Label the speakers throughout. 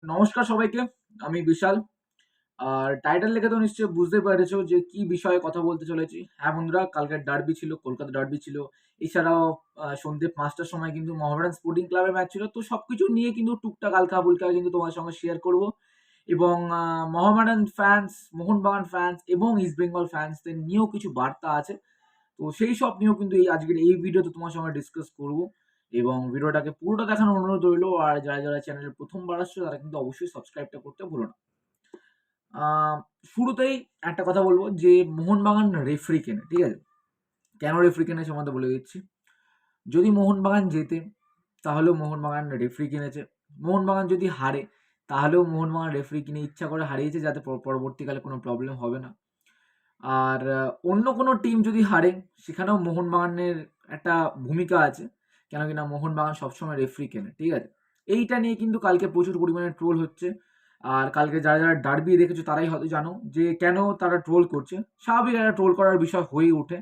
Speaker 1: নমস্কার সবাইকে। আমি বিশাল। আর টাইটেল দেখে তো নিশ্চয়ই বুঝতে পেরেছো যে কি বিষয়ে কথা বলতে চলেছি। হ্যাঁ বন্ধুরা, কালকের ডার্বি ছিল, কলকাতা ডার্বি ছিল। এছাড়াও সন্ধ্যে ৫ টার সময় কিন্তু মোহামেডান স্পোর্টিং ক্লাবের ম্যাচ ছিল। তো সবকিছু নিয়ে কিন্তু টুকটাক হালকা-ফুলকা কিন্তু তোমার সঙ্গে শেয়ার করব। এবং মোহামেডান ফ্যান্স, মোহনবাগান ফ্যান্স এবং ইস্ট বেঙ্গল ফ্যান্সদের নিয়েও কিছু বার্তা আছে। তো সেই সব নিয়েও কিন্তু আজকের এই ভিডিওতে তোমার সঙ্গে ডিসকাস করব। এবং ভিডিওটাকে পুরোটা দেখার অনুরোধ রইলো। আর যারা চ্যানেলে ১ম বার আসছো তারা কিন্তু অবশ্যই সাবস্ক্রাইবটা করতে ভুলো না। আ শুরুতেই একটা কথা বলব যে মোহনবাগান রেফারি কেনে, ঠিক আছে? কেন রেফারি কেনে সে তোমাদের বলে দিচ্ছি। যদি মোহনবাগান জেতে তাহলেও মোহনবাগান রেফারি কিনেছে। মোহনবাগান যদি হারে তাহলেও মোহনবাগান রেফারি কিনে ইচ্ছা করে হারিয়েছে যাতে পরবর্তীকালে কোনো প্রবলেম হবে না। আর অন্য কোনো টিম যদি হারে সেখানেও মোহনবাগানের একটা ভূমিকা আছে। কেন কিনা মোহনবাগান সবসময় রেফারি কেনে, ঠিক আছে? এইটা নিয়ে কিন্তু কালকে প্রচুর পরিমাণে ট্রোল হচ্ছে। আর কালকে যারা ডার্বি দেখেছো তারাই হয়তো জানো যে কেন তারা ট্রোল করছে। স্বাভাবিক একটা ট্রোল করার বিষয় হয়ে ওঠে।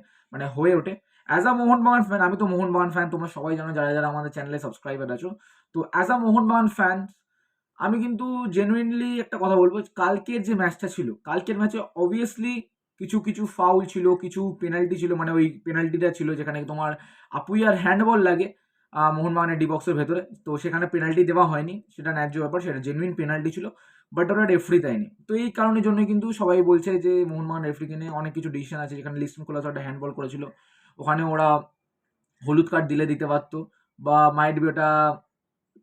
Speaker 1: অ্যাজ আ মোহনবাগান ফ্যান, আমি তো মোহনবাগান ফ্যান, তোমরা সবাই জানো যারা আমাদের চ্যানেলে সাবস্ক্রাইবার আছো। তো অ্যাজ আ মোহনবাগান ফ্যান আমি কিন্তু জেনুইনলি একটা কথা বলব, কালকের যে ম্যাচটা ছিল, কালকের ম্যাচে অবভিয়াসলি কিছু ফাউল ছিল, কিছু পেনাল্টি ছিল। মানে ওই পেনাল্টিটা ছিল যেখানে তোমার আপুইয়ার হ্যান্ডবল লাগে মোহনবাগানের ডি বক্সের ভেতরে। তো সেখানে পেনাল্টি দেওয়া হয়নি। সেটা ন্যায্য ব্যাপার, সেটা জেনুইন পেনাল্টি ছিল। বাট ওরা রেফারি দেয়নি। তো এই কারণের জন্যই কিন্তু সবাই বলছে যে মোহনবাগান রেফারিকে নিয়ে অনেক কিছু ডিসিশন আছে। যেখানে লিস্টন কোলাস একটা হ্যান্ডবল করেছিল। ওখানে ওরা হলুদ কার্ড দিতে পারত বা মাইট বি ওটা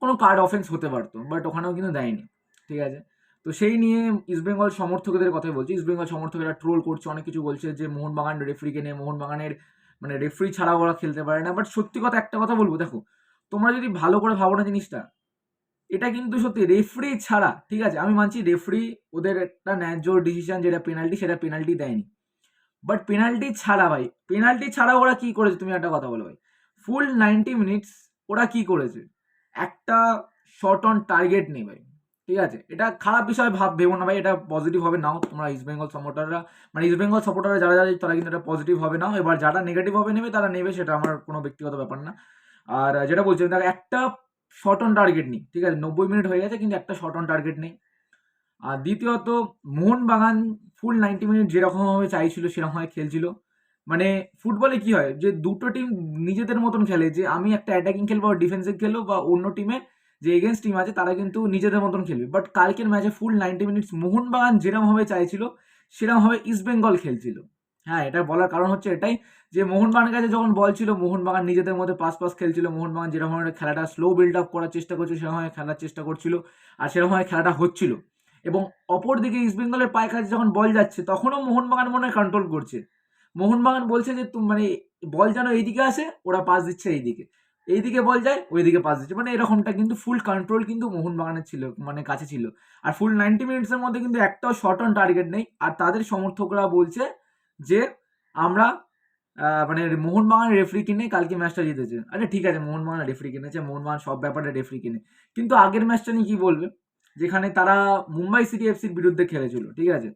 Speaker 1: কোনো কার্ড অফেন্স হতে পারতো। বাট ওখানেও কিন্তু দেয়নি। ঠিক আছে? তো সেই নিয়ে ইস্টবেঙ্গল সমর্থকদের কথাই বলছি। ইস্টবেঙ্গল সমর্থকেরা ট্রোল করছে, অনেক কিছু বলছে যে মোহনবাগান রেফারিকে নিয়ে, মোহনবাগানের মানে রেফারি ছাড়া ওরা খেলতে পারে না। বাট সত্যি কথা একটা কথা বলবো, দেখো, তোমরা যদি ভালো করে ভাবো না জিনিসটা, এটা কিন্তু সত্যি রেফারি ছাড়া, ঠিক আছে? আমি মানছি রেফারি ওদের একটা ন্যায্য ডিসিশন যেটা পেনাল্টি, সেটা পেনাল্টি দেয়নি। বাট পেনাল্টি ছাড়া ভাই, পেনাল্টি ছাড়া ওরা কি করেছে তুমি একটা কথা বলো ভাই। ফুল 90 মিনিটস ওরা কি করেছে? একটা শট অন টার্গেট নেই ভাই। ঠিক আছে? এটা খারাপ বিষয় ভেবো না ভাই, এটা পজিটিভ হবে নাও। তোমরা ইস্ট বেঙ্গল সাপোর্টাররা, মানে ইস্ট বেঙ্গল সাপোর্টাররা যারা তারা কিন্তু এটা পজিটিভ হবে নাও। এবার যারা নেগেটিভ ভাবে নেবে তারা নেবে, সেটা আমার কোনো ব্যক্তিগত ব্যাপার না। আর যেটা বলছিলাম, দেখো, একটা শট অন টার্গেট নেই। ঠিক আছে? 90 মিনিট হয়ে গেছে কিন্তু একটা শট অন টার্গেট নেই। আর দ্বিতীয়ত, মোহনবাগান ফুল 90 মিনিট যেরকমভাবে চাইছিল সেরকমভাবে খেলছিল। মানে ফুটবলে কি হয় যে দুটো টিম নিজেদের মতন খেলে, যে আমি একটা অ্যাটাকিং খেলবো বা ডিফেন্সিভ খেলবো, বা অন্য টিমে যে এগেন্স্ট টিম আছে তারা কিন্তু নিজেদের মতন খেলবে। বাট কালকের ম্যাচে ফুল 90 মিনিটস মোহনবাগান যেরকমভাবে চাইছিল সেরকমভাবে ইস্টবেঙ্গল খেলছিল। হ্যাঁ, এটা বলার কারণ হচ্ছে এটাই যে মোহনবাগানের কাছে যখন বল ছিল, মোহনবাগান নিজেদের মধ্যে পাস খেলছিল। মোহনবাগান যেরকমভাবে খেলাটা স্লো বিল্ড আপ করার চেষ্টা করছিল সেরকমভাবে খেলার চেষ্টা করছিল। আর সেরকমভাবে খেলাটা হচ্ছিল। এবং অপরদিকে ইস্টবেঙ্গলের পায়ের কাছে যখন বল যাচ্ছে তখনও মোহনবাগান মনে হয় কন্ট্রোল করছে। মোহনবাগান বলছে যে মানে বল যেন এইদিকে আসে, ওরা পাস দিচ্ছে এইদিকে, এইদিকে বল যায় ওইদিকে পাস দিচ্ছে। মানে এরকমটা কিন্তু ফুল কন্ট্রোল কিন্তু মোহনবাগানের ছিল, মানে কাছে ছিল। আর ফুল 90 মিনিটসের মধ্যে কিন্তু একটাও শট অন টার্গেট নেই। আর তাদের সমর্থকরা বলছে যে আমরা মানে মোহনবাগান রেফারি কিনে কালকে ম্যাচটা জিতেছে। আরে ঠিক আছে, মোহনবাগান রেফারি কিনেছে, মোহনবাগান সব ব্যাপারে রেফারি কিনে। কিন্তু আগের ম্যাচটা নিয়ে কি বলবে? যেখানে তারা মুম্বাই সিটি এফসির বিরুদ্ধে খেলেছিল, ঠিক আছে?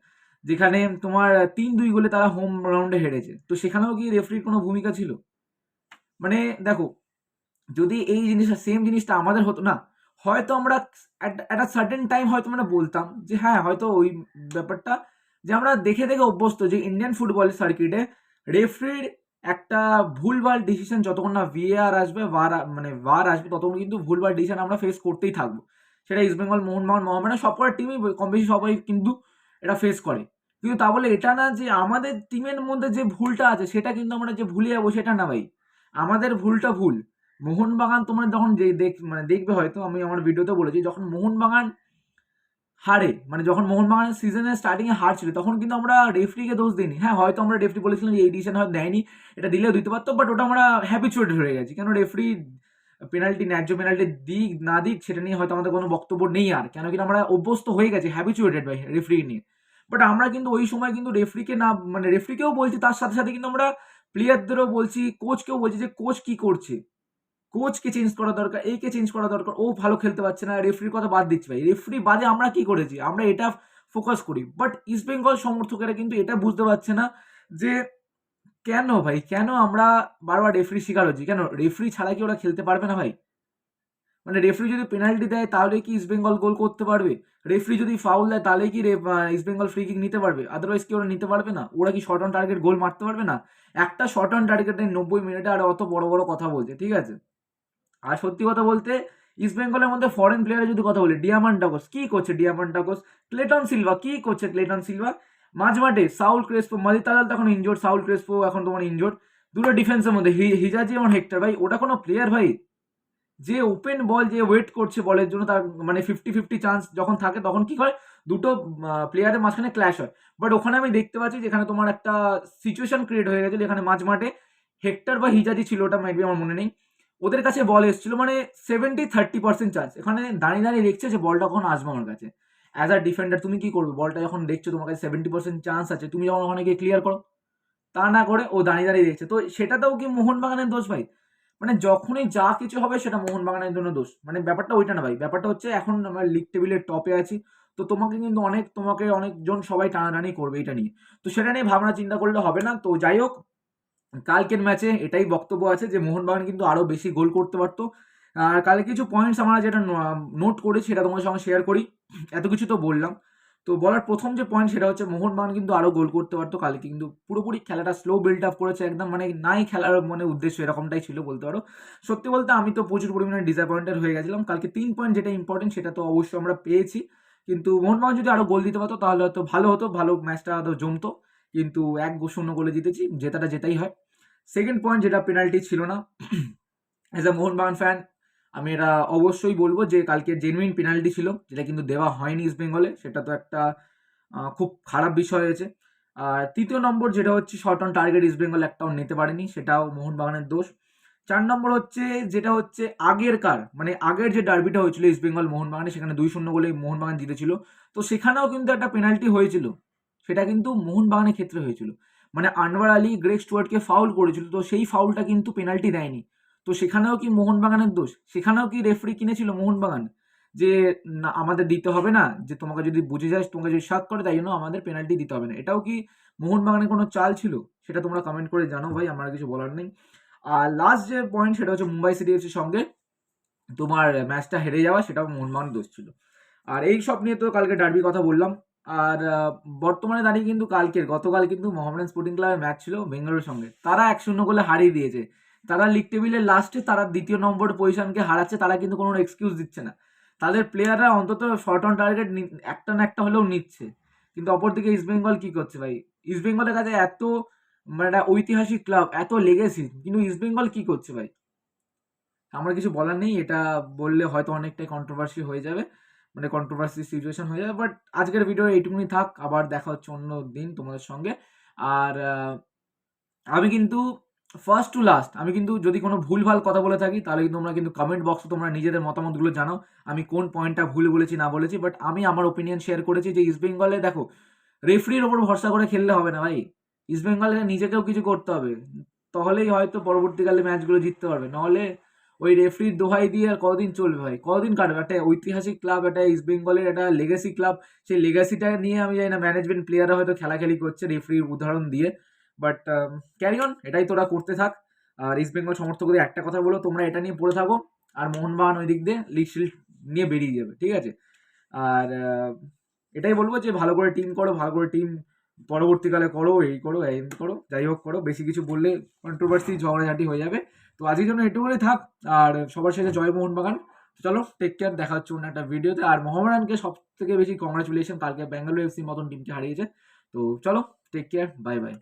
Speaker 1: যেখানে তোমার ৩-২ গোলে তারা হোম রাউন্ডে হেরেছে। তো সেখানেও কি রেফারির কোনো ভূমিকা ছিল? মানে দেখো, যদি এই জিনিসটা সেম জিনিসটা আমাদের হতো না, হয়তো আমরা at a certain টাইম হয়তো আমরা বলতাম যে হ্যাঁ, হয়তো ওই ব্যাপারটা যে আমরা দেখে অভ্যস্ত যে ইন্ডিয়ান ফুটবল সার্কিটে রেফারির একটা ভুলভাল ডিসিশন যতক্ষণ না ভিএআর আসবে, মানে VAR আসবে, ততক্ষণ কিন্তু ভুলভাল ডিসিশন আমরা ফেস করতেই থাকবো। সেটা ইস্ট বেঙ্গল, মোহনবাগান, মোহামেডান সবকটা টিমই কম বেশি সবাই কিন্তু এটা ফেস করে। কিন্তু তা বলে এটা না যে আমাদের টিমের মধ্যে যে ভুলটা আছে সেটা কিন্তু আমরা যে ভুলে যাবো সেটা না ভাই। আমাদের ভুলটা ভুল। মোহনবাগান তোমরা যখন মানে দেখবে, হয়তো আমি আমার ভিডিওতে বলেছি, যখন মোহনবাগান হারে, মানে যখন মোহনবাগান সিজনের স্টার্টিং এ হারছিল তখন কিন্তু আমরা রেফারিকে দোষ দিইনি। হ্যাঁ, হয়তো আমরা রেফারি বলেছিলাম যে এই ডিসিশন হয়তো দেয়নি, এটা দিলেও দিতে পারতো। বাট ওটা আমরা হ্যাবিচুয়েটেড হয়ে গেছি। কেন রেফারি পেনাল্টি, ন্যায্য পেনাল্টি দিক না দিক সেটা নিয়ে হয়তো আমাদের কোনো বক্তব্য নেই আর। কেন কিনা আমরা অভ্যস্ত হয়ে গেছি, হ্যাবিচুয়েটেড বাই রেফারি নিয়ে। বাট আমরা কিন্তু ওই সময় কিন্তু রেফারিকে না, মানে রেফারিকেও বলছি, তার সাথে কিন্তু আমরা প্লেয়ারদেরও বলছি, কোচকেও বলছি যে কোচ কি করছে? কোচকে চেঞ্জ করা দরকার, একে চেঞ্জ করা দরকার। ও ভালো খেলতে পারছে না, রেফারির কথা বাদ দিচ্ছি ভাই। রেফারি বাদে আমরা কি করেছি? আমরা এটা ফোকাস করি। বাট ইস্টবেঙ্গল সমর্থকেরা কিন্তু এটা বুঝতে পারছে না যে কেন ভাই? কেন আমরা বারবার রেফারির শিকার হচ্ছি? কেন রেফারি ছাড়া কি ওরা খেলতে পারবে না ভাই? মানে রেফারি যদি পেনাল্টি দেয় তাহলে কি ইস্ট বেঙ্গল গোল করতে পারবে? রেফারি যদি ফাউল দেয় তাহলে কি ইস্ট বেঙ্গল ফ্রি কিক নিতে পারবে? আদারওয়াইজ কি ওরা নিতে পারবে না? ওরা কি শর্ট অন টার্গেট গোল মারতে পারবে না? একটা শর্ট অন টার্গেটে 90 মিনিটে আর অত বড় বড় কথা বলছে, ঠিক আছে? আর সত্যি কথা বলতে ইস্ট বেঙ্গলের মধ্যে ফরেন প্লেয়ারের যদি কথা বলি, ডিয়ামান্টাকোস কি করছে? ডিয়ামান্টাকোস, ক্লেটন সিলভা কি করছে? ক্লেটন সিলভা মাঝমাঠে সাউল ক্রেসপো, মালিক তালাল তো এখন ইনজোর্ড, সাউল ক্রেসপো এখন তোমার ইনজোর্ড। দুটো ডিফেন্সের মধ্যে হিজাজি এবং হেক্টর, ভাই ওটা কোনো প্লেয়ার ভাই? যে ওপেন বল যে ওয়েট করছে বলের জন্য, তার মানে 50-50 চান্স যখন থাকে তখন কি হয়, দুটো প্লেয়ারের মাঝখানে ক্ল্যাশ হয়। বাট ওখানে আমি দেখতে পাচ্ছি যেখানে তোমার একটা সিচুয়েশন ক্রিয়েট হয়ে গেছে, যেখানে মাঝমাঠে হেক্টর বা হিজাজি ছিল, ওটা মেবি আমার মনে নেই, ওদের কাছে বল এসেছিল, মানে 70-30% চান্স। এখানে দাঁড়িয়ে দাঁড়িয়ে দেখছে যে বলটা কখন আসবে আমার কাছে। অ্যাজ আ ডিফেন্ডার তুমি কি করবে? বলটা যখন দেখছো তোমার কাছে 70% চান্স আছে, তুমি যখন ওখানে গিয়ে ক্লিয়ার করো, তা না করে ও দাঁড়িয়ে দাঁড়িয়ে দেখছে। তো সেটাতেও কি মোহনবাগানের দোষ ভাই? মানে যখনই যা কিছু হবে সেটা মোহনবাগানের জন্য দোষ। মানে ব্যাপারটা ওইটা না ভাই। ব্যাপারটা হচ্ছে এখন আমরা লিগ টেবিলের টপে আছি। তো তোমাকে কিন্তু তোমাকে অনেকজন সবাই টানাটানি করবে এটা নিয়ে। তো সেটা নিয়ে ভাবনা চিন্তা করলে হবে না। তো যাই হোক, কালকের ম্যাচে এটাই বক্তব্য আছে যে মোহনবাগান কিন্তু আরো বেশি গোল করতে পারতো। আর কালকে কিছু পয়েন্টস আমরা যেটা নোট করেছি সেটা তোমাদের সঙ্গে শেয়ার করি। এত কিছু তো বললাম। তো বলার প্রথম যে পয়েন্ট সেটা হচ্ছে মোহনবাগান কিন্তু আরো গোল করতে পারতো। কালকে কিন্তু পুরোপুরি খেলাটা স্লো বিল্ড আপ করেছে একদম, মানে নাই খেলার মানে উদ্দেশ্য এরকমটাই ছিল বলতে পারো। সত্যি বলতে আমি তো প্রচুর পরিমাণে ডিসঅ্যাপয়েন্টেড হয়ে গেছিলাম। কালকে 3 পয়েন্ট যেটা ইম্পর্টেন্ট সেটা তো অবশ্যই আমরা পেয়েছি। কিন্তু মোহনবাগান যদি আরো গোল দিতে পারতো তাহলে হয়তো ভালো হতো, ভালো ম্যাচটা হয়তো জমতো। কিন্তু 1-0 গোলে জিতেছি, জেতাটা জেতাই হয়। সেকেন্ড পয়েন্ট যেটা পেনাল্টি ছিল না, অ্যাজ আ মোহনবাগান ফ্যান আমি এটা অবশ্যই বলবো যে কালকে জেনুইন পেনাল্টি ছিল, যেটা কিন্তু দেওয়া হয়নি ইস্ট বেঙ্গলে। সেটা তো একটা খুব খারাপ বিষয় হয়েছে। আর তৃতীয় নম্বর যেটা হচ্ছে short on target east Bengal একটাও নিতে পারেনি, সেটাও মোহনবাগানের দোষ। 4 নম্বর হচ্ছে যেটা হচ্ছে মানে আগের যে ডার্বিটা হয়েছিল ইস্ট বেঙ্গল মোহনবাগানে, সেখানে 2-0 গোলে মোহনবাগান জিতেছিল। তো সেখানেও কিন্তু একটা পেনাল্টি হয়েছিল, সেটা কিন্তু মোহনবাগানের ক্ষেত্রে হয়েছিল। মানে আনোয়ার আলী গ্রেগ স্টুয়ার্টকে ফাউল করেছিল, তো সেই ফাউলটা কিন্তু পেনাল্টি দেয়নি। তো সেখানেও কি মোহনবাগানের দোষ? সেখানেও কি রেফারি কিনেছিল মোহনবাগান যে না আমাদের দিতে হবে না, যে তোমাকে যদি বুঝে যায়, তোমাকে যদি শাক করে, তাই জন্য আমাদের পেনাল্টি দিতে হবে না? এটাও কি মোহনবাগানের কোনো চাল ছিল? সেটা তোমরা কমেন্ট করে জানো ভাই, আমার কিছু বলার নেই। আর লাস্ট যে পয়েন্ট সেটা হচ্ছে মুম্বাই সিটি এফসির সঙ্গে তোমার ম্যাচটা হেরে যাওয়া, সেটাও মোহনবাগানের দোষ ছিল। আর এই সব নিয়ে তো কালকে ডার্বির কথা বললাম। আর বর্তমানে দাঁড়িয়ে কিন্তু গতকাল কিন্তু মোহামেডান স্পোর্টিং ক্লাবের ম্যাচ ছিল বেঙ্গালুরুর সঙ্গে, তারা 1-0 গোলে হারিয়ে দিয়েছে। তারা লিগ টেবিলের লাস্টে তারা দ্বিতীয় নম্বর পজিশনকে হারাচ্ছে, তারা কিন্তু কোনো এক্সকিউজ দিচ্ছে না। তাদের প্লেয়াররা অন্তত শর্ট অন টার্গেট একটা না একটা হলেও নিচ্ছে। কিন্তু অপরদিকে ইস্ট বেঙ্গল কি করছে ভাই? ইস্ট বেঙ্গলের কাছে এত মানে একটা ঐতিহাসিক ক্লাব, এত লেগেসি, কিন্তু ইস্ট বেঙ্গল কি করছে ভাই? আমার কিছু বলার নেই। এটা বললে হয়তো অনেকটাই কন্ট্রোভার্সি হয়ে যাবে, মানে কন্ট্রোভার্সি সিচুয়েশন হয়ে যাবে। বাট আজকের ভিডিও এইটুকুনি থাক, আবার দেখা হচ্ছে অন্য দিন তোমাদের সঙ্গে। আর আমি কিন্তু ফার্স্ট টু লাস্ট, আমি কিন্তু যদি কোনো ভুলভাল কথা বলে থাকি তাহলে কিন্তু তোমরা কিন্তু কমেন্ট বক্সে তোমরা নিজেদের মতামতগুলো জানাও, আমি কোন পয়েন্টটা ভুল বলেছি না বলেছি। বাট আমি আমার ওপিনিয়ন শেয়ার করেছি যে ইস্ট বেঙ্গলে দেখো, রেফারির ওপর ভরসা করে খেললে হবে না ভাই। ইস্ট বেঙ্গলে নিজেকেও কিছু করতে হবে, তাহলেই হয়তো পরবর্তীকালে ম্যাচগুলো জিততে পারবে। নাহলে ওই রেফারির দোহাই দিয়ে আর কতদিন চলবে ভাই? কতদিন কাটবে? একটা ঐতিহাসিক ক্লাব, একটা ইস্ট বেঙ্গলের একটা লেগাসি ক্লাব, সেই লেগাসিটা নিয়ে আমি জানি না ম্যানেজমেন্ট প্লেয়াররা হয়তো খেলাখেলি করছে রেফারির উদাহরণ দিয়ে। বাট ক্যারি অন, এটাই তোরা করতে থাক। আর ইস্ট বেঙ্গল সমর্থকদের একটা কথা বলো, তোমরা এটা নিয়ে পড়ে থাকো, আর মোহনবাগান ওই দিক দিয়ে লিগ শিল্ড নিয়ে বেরিয়ে যাবে, ঠিক আছে? আর এটাই বলবো যে ভালো করে টিম করো, ভালো করে টিম পরবর্তীকালে করো, এই করো, এই করো, যাই হোক করো। বেশি কিছু বললে কন্ট্রোভার্সি ঝগড়াঝাটি হয়ে যাবে। তো আজকের জন্য এটুকুই থাক। আর সবার শেষে জয় মোহনবাগান। চলো, টেক কেয়ার, দেখা হচ্ছে অন্য একটা ভিডিওতে। আর মোহামেডানকে সব থেকে বেশি কংগ্রাচুলেশন, কালকে ব্যাঙ্গালোর এফসির মতন টিমকে হারিয়েছে। তো চলো, টেক কেয়ার, বাই বাই।